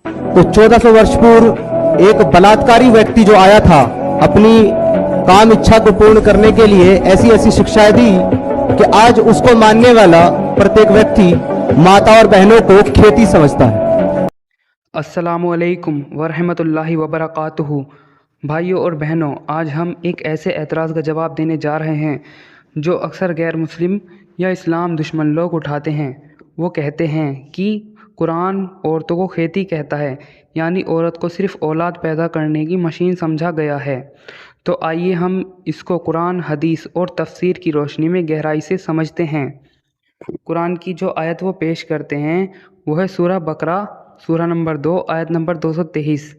तो 1400 वर्ष पूर्व एक बलात्कारी व्यक्ति जो आया था अपनी काम इच्छा को पूर्ण करने के लिए ऐसी ऐसी शिक्षाएं दी कि आज उसको मानने वाला प्रत्येक व्यक्ति माता और बहनों को खेती समझता है। अस्सलामुअलैकुम वरहमतुल्लाहि वबरकातुहू। भाइयों और बहनों, आज हम एक ऐसे एतराज़ का जवाब देने जा रहे हैं जो अक्सर गैर मुस्लिम या इस्लाम दुश्मन लोग उठाते हैं। वो कहते हैं कि कुरान औरतों को खेती कहता है, यानी औरत को सिर्फ़ औलाद पैदा करने की मशीन समझा गया है। तो आइए हम इसको कुरान, हदीस और तफसीर की रोशनी में गहराई से समझते हैं। कुरान की जो आयत वो पेश करते हैं वो है सूरह बकरा, सूरह नंबर 2, आयत नंबर 223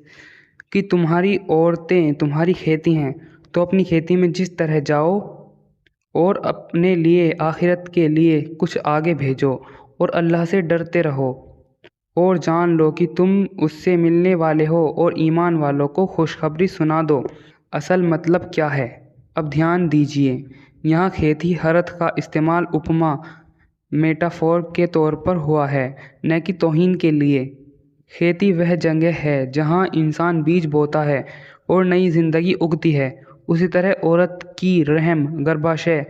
कि तुम्हारी औरतें तुम्हारी खेती हैं, तो अपनी खेती में जिस तरह जाओ और अपने लिए आखिरत के लिए कुछ आगे भेजो और अल्लाह से डरते रहो और जान लो कि तुम उससे मिलने वाले हो और ईमान वालों को खुशखबरी सुना दो। असल मतलब क्या है, अब ध्यान दीजिए। यहाँ खेती हरत का इस्तेमाल उपमा, मेटाफोर के तौर पर हुआ है, न कि तौहीन के लिए। खेती वह जगह है जहाँ इंसान बीज बोता है और नई ज़िंदगी उगती है। उसी तरह औरत की रहम गर्भाशय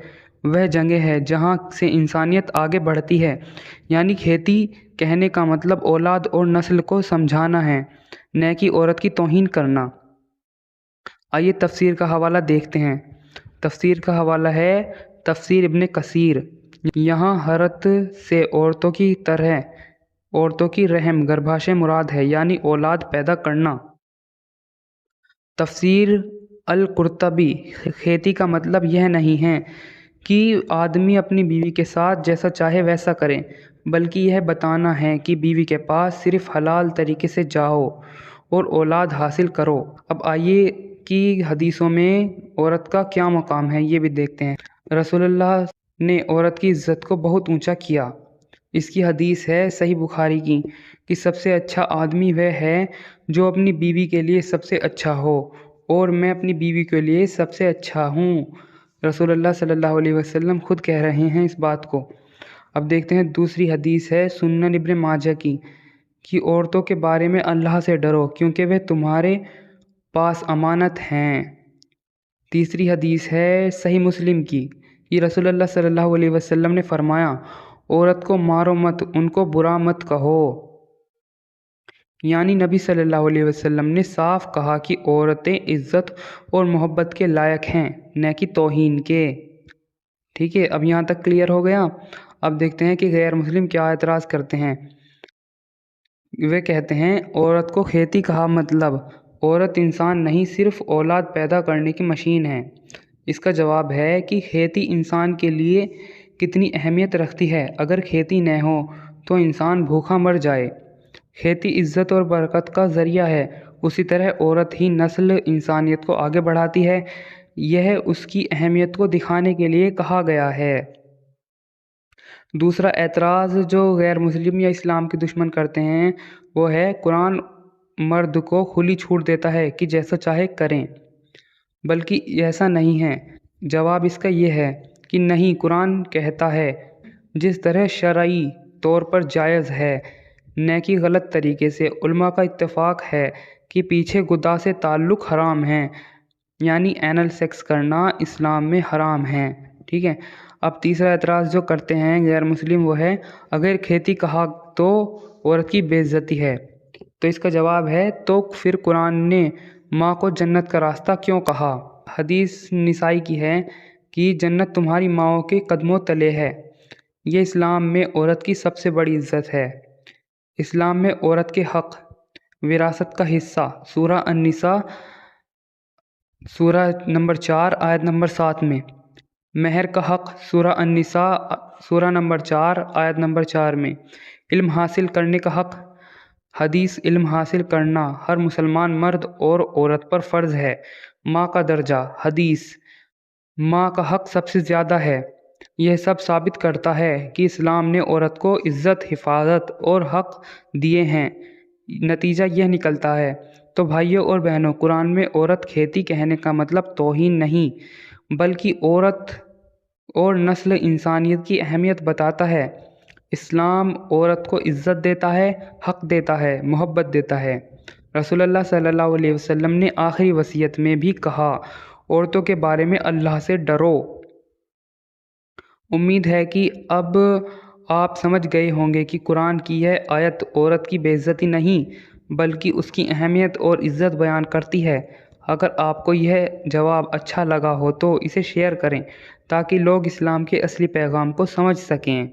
वह जगह है जहाँ से इंसानियत आगे बढ़ती है। यानी खेती कहने का मतलब औलाद और नस्ल को समझाना है, न कि औरत की तौहीन करना। आइए तफसीर का हवाला देखते हैं। तफसीर का हवाला है तफसीर इब्न कसीर। यहाँ हरत से औरतों की रहम गर्भाशय मुराद है, यानी औलाद पैदा करना। तफसीर अल कुर्तबी, खेती का मतलब यह नहीं है कि आदमी अपनी बीवी के साथ जैसा चाहे वैसा करे, बल्कि यह बताना है कि बीवी के पास सिर्फ हलाल तरीके से जाओ और औलाद हासिल करो। अब आइए कि हदीसों में औरत का क्या मकाम है ये भी देखते हैं। रसूलुल्लाह ने औरत की इज़्ज़त को बहुत ऊंचा किया। इसकी हदीस है सही बुखारी की कि सबसे अच्छा आदमी वह है जो अपनी बीवी के लिए सबसे अच्छा हो, और मैं अपनी बीवी के लिए सबसे अच्छा हूँ। रसूलुल्लाह सल्लल्लाहु अलैहि वसल्लम खुद कह रहे हैं इस बात को। अब देखते हैं दूसरी हदीस है सुन्नन इब्न माजा की कि औरतों के बारे में अल्लाह से डरो क्योंकि वे तुम्हारे पास अमानत हैं। तीसरी हदीस है सही मुस्लिम की कि रसूलुल्लाह सल्लल्लाहु अलैहि वसल्लम ने फरमाया, औरत को मारो मत, उनको बुरा मत कहो। यानी नबी सल्लल्लाहु अलैहि वसल्लम ने साफ कहा कि औरतें इज़्ज़त और मोहब्बत के लायक हैं, न कि तौहीन के। ठीक है, अब यहाँ तक क्लियर हो गया। अब देखते हैं कि गैर मुस्लिम क्या एतराज़ करते हैं। वे कहते हैं औरत को खेती कहा मतलब औरत इंसान नहीं, सिर्फ औलाद पैदा करने की मशीन है। इसका जवाब है कि खेती इंसान के लिए कितनी अहमियत रखती है। अगर खेती न हो तो इंसान भूखा मर जाए। खेती इज़्ज़त और बरकत का ज़रिया है, उसी तरह औरत ही नस्ल इंसानियत को आगे बढ़ाती है। यह उसकी अहमियत को दिखाने के लिए कहा गया है। दूसरा एतराज़ जो गैर मुस्लिम या इस्लाम के दुश्मन करते हैं वो है कुरान मर्द को खुली छूट देता है कि जैसा चाहे करें, बल्कि ऐसा नहीं है। जवाब इसका ये है कि नहीं, कुरान कहता है जिस तरह शरई तौर पर जायज़ है, न कि गलत तरीके से। उलमा का इत्तेफाक है कि पीछे गुदा से ताल्लुक़ हराम है, यानी एनल सेक्स करना इस्लाम में हराम है। ठीक है। अब तीसरा एतराज़ जो करते हैं गैर मुस्लिम वो है अगर खेती कहा तो औरत की बेइज्जती है। तो इसका जवाब है तो फिर कुरान ने माँ को जन्नत का रास्ता क्यों कहा। हदीस निसाई की है कि जन्नत तुम्हारी माँओं के कदमों तले है। ये इस्लाम में औरत की सबसे बड़ी इज़्ज़त है। इस्लाम में औरत के हक़, विरासत का हिस्सा, सूरह अन-निसा सूरह नंबर 4 आयत नंबर 7 में। महर का हक़, सूरह अन-निसा सूरह नंबर 4 आयत नंबर 4 में। इल्म हासिल करने का हक़, हदीस इल्म हासिल करना हर मुसलमान मर्द और औरत पर फ़र्ज़ है। माँ का दर्जा, हदीस माँ का हक़ सबसे ज़्यादा है। यह सब साबित करता है कि इस्लाम ने औरत को इज़्ज़त, हिफाजत और हक़ दिए हैं। नतीजा यह निकलता है। तो भाइयों और बहनों, कुरान में औरत खेती कहने का मतलब तौहीन नहीं, बल्कि औरत और नस्ल इंसानियत की अहमियत बताता है। اسلام عورت کو عزت دیتا ہے، حق دیتا ہے، محبت دیتا ہے۔ رسول اللہ صلی اللہ علیہ وسلم نے آخری وصیت میں بھی کہا، عورتوں کے بارے میں اللہ سے ڈرو۔ امید ہے کہ اب آپ سمجھ گئے ہوں گے کہ قرآن کی یہ آیت عورت کی بے عزتی نہیں بلکہ اس کی اہمیت اور عزت بیان کرتی ہے۔ اگر آپ کو یہ جواب اچھا لگا ہو تو اسے شیئر کریں تاکہ لوگ اسلام کے اصلی پیغام کو سمجھ سکیں۔